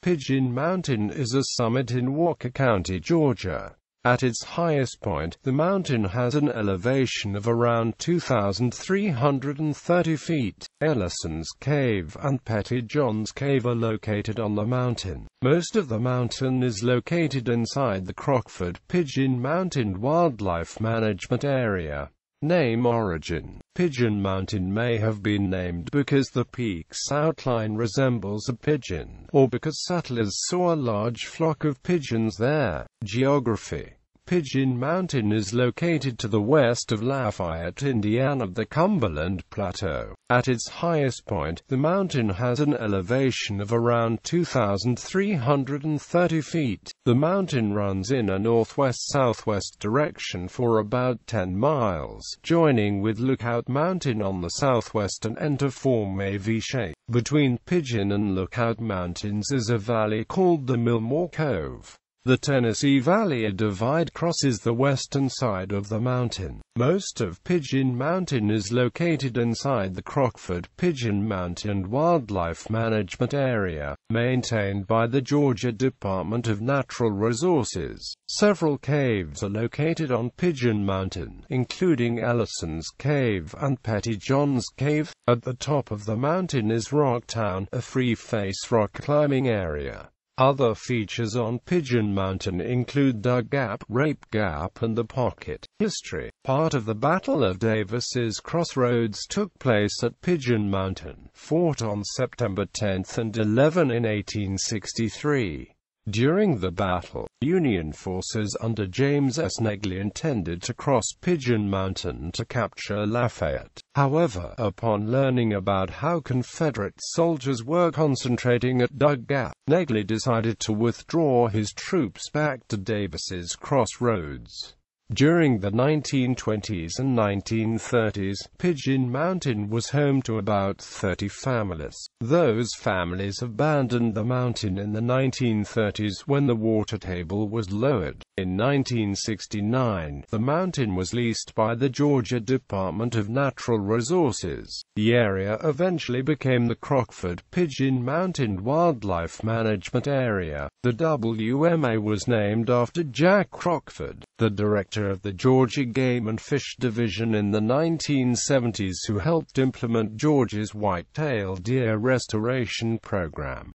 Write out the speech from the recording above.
Pigeon Mountain is a summit in Walker County, Georgia. At its highest point, the mountain has an elevation of around 2,330 feet. Ellison's Cave and Pettyjohn's Cave are located on the mountain. Most of the mountain is located inside the Crockford-Pigeon Mountain Wildlife Management Area. Name origin: Pigeon Mountain may have been named because the peak's outline resembles a pigeon, or because settlers saw a large flock of pigeons there. Geography: Pigeon Mountain is located to the west of Lafayette, Indiana, the Cumberland Plateau. At its highest point, the mountain has an elevation of around 2,330 feet. The mountain runs in a northwest-southwest direction for about 10 miles, joining with Lookout Mountain on the southwest and enter form a V-shape. Between Pigeon and Lookout Mountains is a valley called the Millmore Cove. The Tennessee Valley Divide crosses the western side of the mountain. Most of Pigeon Mountain is located inside the Crockford-Pigeon Mountain Wildlife Management Area, maintained by the Georgia Department of Natural Resources. Several caves are located on Pigeon Mountain, including Ellison's Cave and Pettyjohn's Cave. At the top of the mountain is Rocktown, a free-face rock climbing area. Other features on Pigeon Mountain include Dug Gap, Rape Gap and the Pocket. History: part of the Battle of Davis's Crossroads took place at Pigeon Mountain, fought on September 10 and 11 in 1863. During the battle, Union forces under James S. Negley intended to cross Pigeon Mountain to capture Lafayette. However, upon learning about how Confederate soldiers were concentrating at Dug Gap, Negley decided to withdraw his troops back to Davis's Crossroads. During the 1920s and 1930s, Pigeon Mountain was home to about 30 families. Those families abandoned the mountain in the 1930s when the water table was lowered. In 1969, the mountain was leased by the Georgia Department of Natural Resources. The area eventually became the Crockford-Pigeon Mountain Wildlife Management Area. The WMA was named after Jack Crockford, the director of the Georgia Game and Fish Division in the 1970s, who helped implement Georgia's white-tailed deer restoration program.